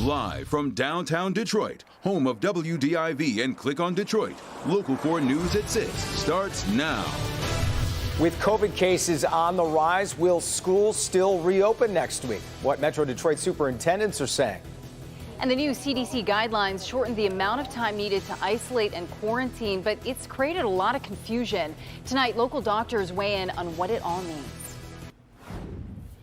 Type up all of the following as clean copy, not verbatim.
Live from downtown Detroit, home of WDIV and Click on Detroit, Local 4 News at 6 starts now. With COVID cases on the rise, will schools still reopen next week? What Metro Detroit superintendents are saying. And the new CDC guidelines shortened the amount of time needed to isolate and quarantine, but it's created a lot of confusion. Tonight, local doctors weigh in on what it all means.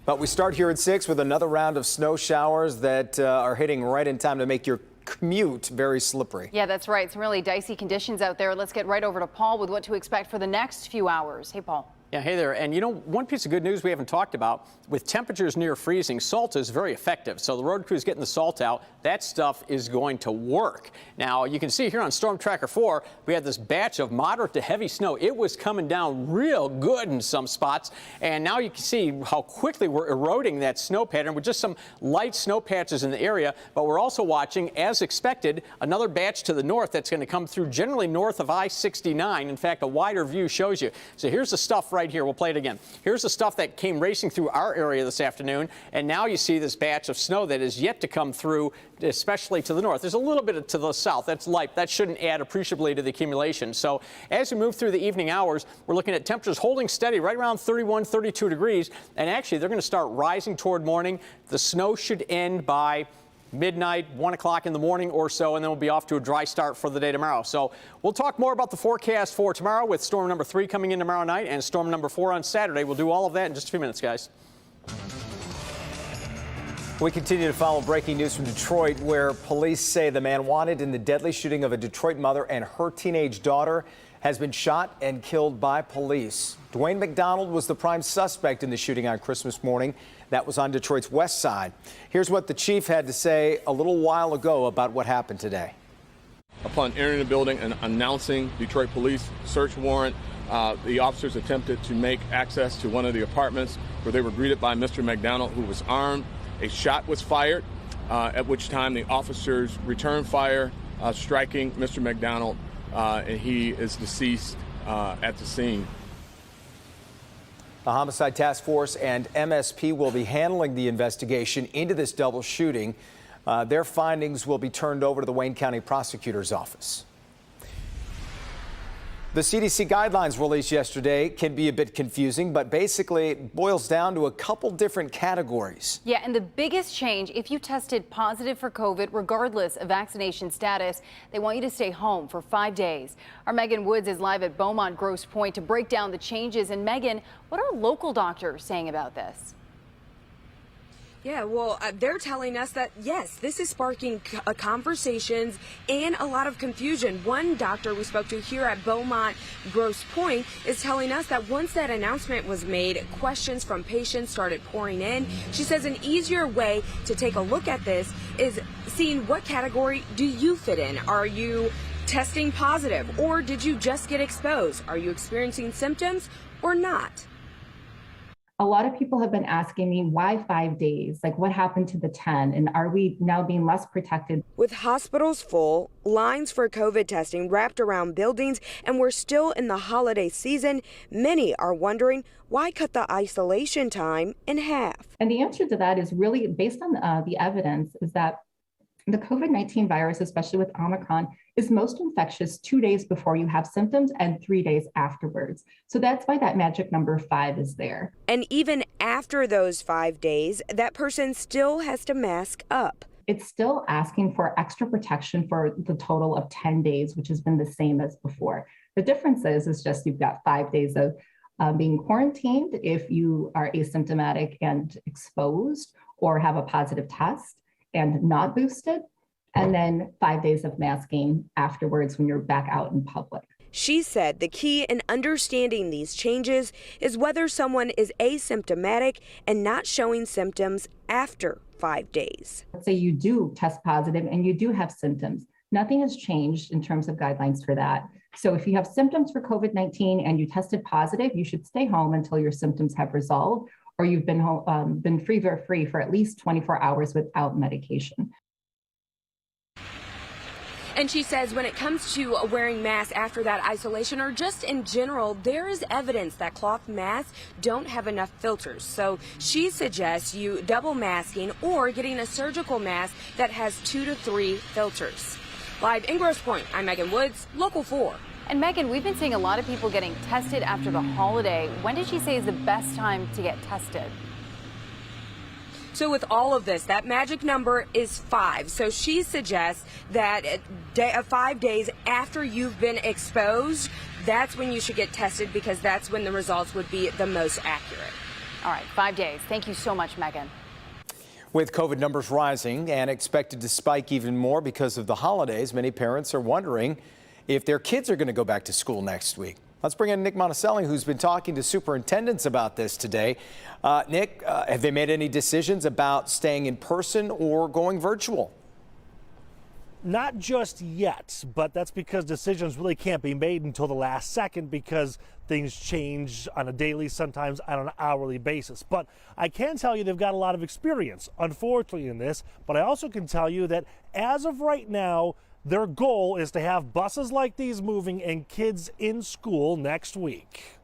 But we start here at 6 with another round of snow showers that are hitting right in time to make your commute very slippery. Yeah, that's right. Some really dicey conditions out there. Let's get right over to Paul with what to expect for the next few hours. Hey, Paul. Yeah, hey there. And you know, one piece of good news we haven't talked about, with temperatures near freezing, salt is very effective. So the road crew's getting the salt out. That stuff is going to work. Now, you can see here on Storm Tracker 4, we had this batch of moderate to heavy snow. It was coming down real good in some spots. And now you can see how quickly we're eroding that snow pattern with just some light snow patches in the area. But we're also watching, as expected, another batch to the north that's going to come through generally north of I-69. In fact, a wider view shows you. So here's the stuff right here. We'll play it again. Here's the stuff that came racing through our area this afternoon, and now you see this batch of snow that is yet to come through, especially to the north. There's a little bit to the south. That's light. That shouldn't add appreciably to the accumulation. So as we move through the evening hours, we're looking at temperatures holding steady right around 31, 32 degrees, and actually they're going to start rising toward morning. The snow should end by midnight, 1 o'clock in the morning or so, and then we'll be off to a dry start for the day tomorrow. So we'll talk more about the forecast for tomorrow with storm number 3 coming in tomorrow night and storm number 4 on Saturday. We'll do all of that in just a few minutes, guys. We continue to follow breaking news from Detroit, where police say the man wanted in the deadly shooting of a Detroit mother and her teenage daughter has been shot and killed by police. Dwayne McDonald was the prime suspect in the shooting on Christmas morning. That was on Detroit's west side. Here's what the chief had to say a little while ago about what happened today. Upon entering the building and announcing Detroit police search warrant, the officers attempted to make access to one of the apartments where they were greeted by Mr. McDonald, who was armed. A shot was fired, at which time the officers returned fire, striking Mr. McDonald, and he is deceased at the scene. The Homicide Task Force and MSP will be handling the investigation into this double shooting. Their findings will be turned over to the Wayne County Prosecutor's Office. The CDC guidelines released yesterday can be a bit confusing, but basically it boils down to a couple different categories. Yeah, and the biggest change, if you tested positive for COVID, regardless of vaccination status, they want you to stay home for 5 days. Our Megan Woods is live at Beaumont Grosse Pointe to break down the changes. And Megan, what are local doctors saying about this? Yeah, well, they're telling us that, yes, this is sparking conversations and a lot of confusion. One doctor we spoke to here at Beaumont Grosse Pointe is telling us that once that announcement was made, questions from patients started pouring in. She says an easier way to take a look at this is seeing what category do you fit in. Are you testing positive, or did you just get exposed? Are you experiencing symptoms or not? A lot of people have been asking me, why 5 days? Like, what happened to the 10? And are we now being less protected? With hospitals full, lines for COVID testing wrapped around buildings, and we're still in the holiday season, many are wondering, why cut the isolation time in half? And the answer to that is really based on the evidence, is that the COVID-19 virus, especially with Omicron, is most infectious 2 days before you have symptoms and 3 days afterwards. So that's why that magic number 5 is there. And even after those 5 days, that person still has to mask up. It's still asking for extra protection for the total of 10 days, which has been the same as before. The difference is just you've got 5 days of being quarantined if you are asymptomatic and exposed or have a positive test and not boosted, and then 5 days of masking afterwards when you're back out in public. She said the key in understanding these changes is whether someone is asymptomatic and not showing symptoms after 5 days. Let's say you do test positive and you do have symptoms. Nothing has changed in terms of guidelines for that. So if you have symptoms for COVID-19 and you tested positive, you should stay home until your symptoms have resolved, or you've been fever-free for at least 24 hours without medication. And she says when it comes to wearing masks after that isolation or just in general, there is evidence that cloth masks don't have enough filters. So she suggests you double masking or getting a surgical mask that has 2 to 3 filters. Live in Grosse Pointe, I'm Megan Woods, Local 4. And Megan, we've been seeing a lot of people getting tested after the holiday. When did she say is the best time to get tested? So with all of this, that magic number is 5. So she suggests that 5 days after you've been exposed, that's when you should get tested because that's when the results would be the most accurate. All right, 5 days. Thank you so much, Megan. With COVID numbers rising and expected to spike even more because of the holidays, many parents are wondering if their kids are going to go back to school next week. Let's bring in Nick Monticelli, who's been talking to superintendents about this today. Nick, have they made any decisions about staying in person or going virtual? Not just yet, but that's because decisions really can't be made until the last second because things change on a daily, sometimes on an hourly basis. But I can tell you they've got a lot of experience, unfortunately, in this. But I also can tell you that as of right now, their goal is to have buses like these moving and kids in school next week.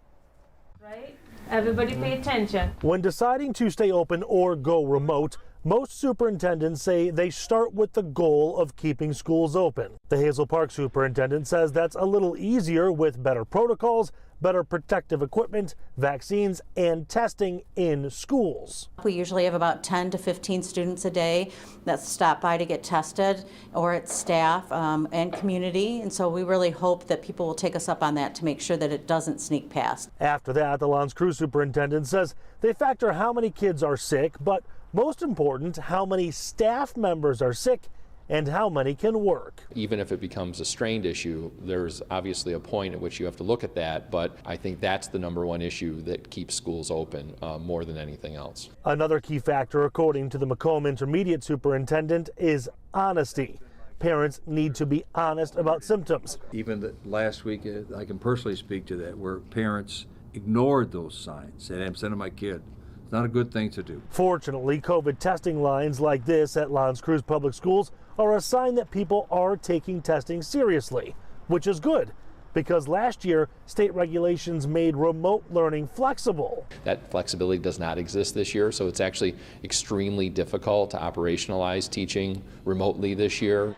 Right? Everybody pay attention. When deciding to stay open or go remote, most superintendents say they start with the goal of keeping schools open. The Hazel Park superintendent says that's a little easier with better protocols, better protective equipment, vaccines, and testing in schools. We usually have about 10 to 15 students a day that stop by to get tested, or it's staff and community, and so we really hope that people will take us up on that to make sure that it doesn't sneak past. After that, the L'Anse Creuse superintendent says they factor how many kids are sick, but most important, how many staff members are sick and how many can work. Even if it becomes a strained issue, there's obviously a point at which you have to look at that, but I think that's the #1 issue that keeps schools open more than anything else. Another key factor, according to the Macomb Intermediate Superintendent, is honesty. Parents need to be honest about symptoms. Even last week, I can personally speak to that, where parents ignored those signs, said, I'm sending my kid. It's not a good thing to do. Fortunately, COVID testing lines like this at L'Anse Creuse Public Schools are a sign that people are taking testing seriously, which is good, because last year, state regulations made remote learning flexible. That flexibility does not exist this year, so it's actually extremely difficult to operationalize teaching remotely this year.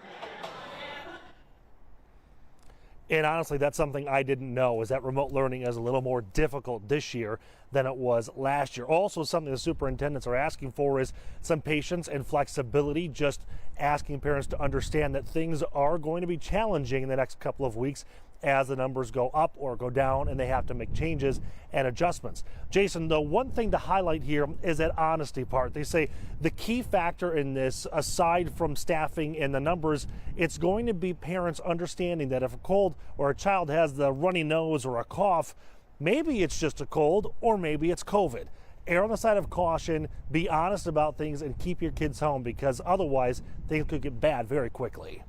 And honestly, that's something I didn't know, is that remote learning is a little more difficult this year than it was last year. Also, something the superintendents are asking for is some patience and flexibility, just asking parents to understand that things are going to be challenging in the next couple of weeks as the numbers go up or go down and they have to make changes and adjustments. Jason, the one thing to highlight here is that honesty part. They say the key factor in this, aside from staffing and the numbers, it's going to be parents understanding that if a cold or a child has the runny nose or a cough, maybe it's just a cold or maybe it's COVID. Err on the side of caution, be honest about things, and keep your kids home, because otherwise things could get bad very quickly.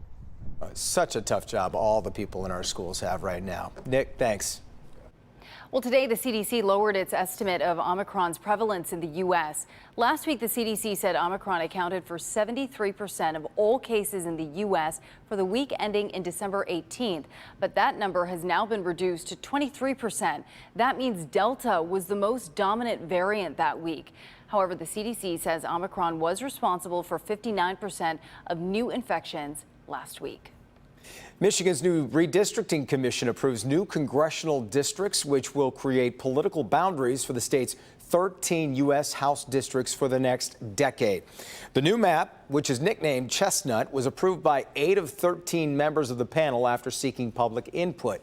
Such a tough job all the people in our schools have right now. Nick, thanks. Well, today the CDC lowered its estimate of Omicron's prevalence in the U.S. Last week, the CDC said Omicron accounted for 73% of all cases in the U.S. for the week ending in December 18th. But that number has now been reduced to 23%. That means Delta was the most dominant variant that week. However, the CDC says Omicron was responsible for 59% of new infections last week. Michigan's new redistricting commission approves new congressional districts, which will create political boundaries for the state's 13 U.S. House districts for the next decade. The new map, which is nicknamed Chestnut, was approved by 8 of 13 members of the panel after seeking public input.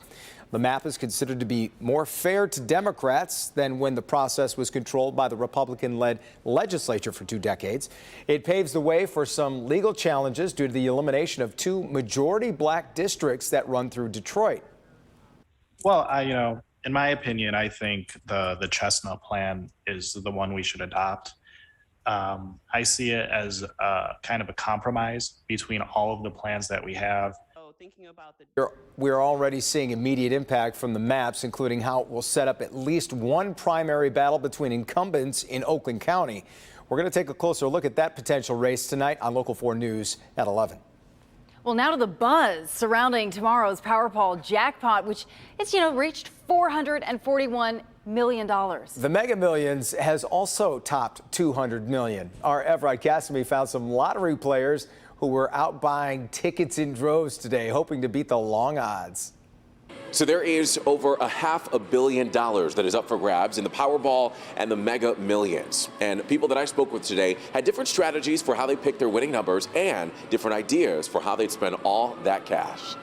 The map is considered to be more fair to Democrats than when the process was controlled by the Republican-led legislature for 2 decades. It paves the way for some legal challenges due to the elimination of 2 majority black districts that run through Detroit. Well, in my opinion, I think the Chestnut plan is the one we should adopt. I see it as kind of a compromise between all of the plans that we have. We're already seeing immediate impact from the maps, including how it will set up at least one primary battle between incumbents in Oakland County. We're going to take a closer look at that potential race tonight on Local 4 News at 11. Well, now to the buzz surrounding tomorrow's Powerball jackpot, which it's, reached $441 million. The Mega Millions has also topped $200 million. Our Everett Cassimy found some lottery players who were out buying tickets in droves today, hoping to beat the long odds. So there is over $500 million that is up for grabs in the Powerball and the Mega Millions. And people that I spoke with today had different strategies for how they pick their winning numbers and different ideas for how they'd spend all that cash.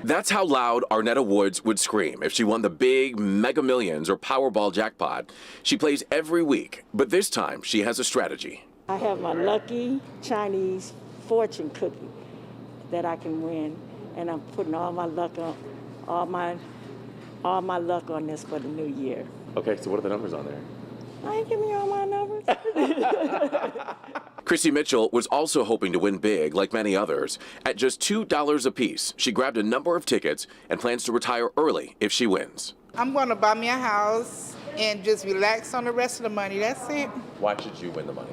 That's how loud Arnetta Woods would scream if she won the big Mega Millions or Powerball jackpot. She plays every week, but this time she has a strategy. I have my lucky Chinese fortune cookie that I can win. And I'm putting all my luck on, all my luck on this for the new year. Okay, so what are the numbers on there? I ain't giving you all my numbers. Christy Mitchell was also hoping to win big, like many others. At just $2 a piece, she grabbed a number of tickets and plans to retire early if she wins. I'm going to buy me a house and just relax on the rest of the money. That's it. Why should you win the money?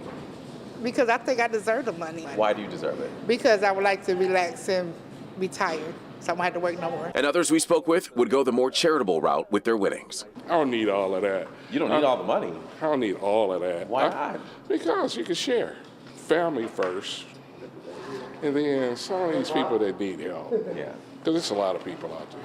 Because I think I deserve the money. Why do you deserve it? Because I would like to relax and retire, so I won't have to work no more. And others we spoke with would go the more charitable route with their winnings. I don't need all of that. You don't need all the money? I don't need all of that. Why not? Because you can share. Family first, and then some of these people that need help. Yeah. Because there's a lot of people out there.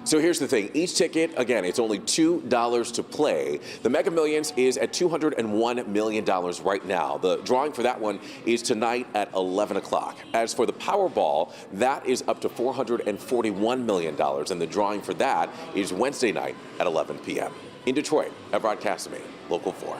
So here's the thing. Each ticket, again, it's only $2 to play. The Mega Millions is at $201 million right now. The drawing for that one is tonight at 11 o'clock. As for the Powerball, that is up to $441 million, and the drawing for that is Wednesday night at 11 p.m. In Detroit, Everett Cassimy, Local 4.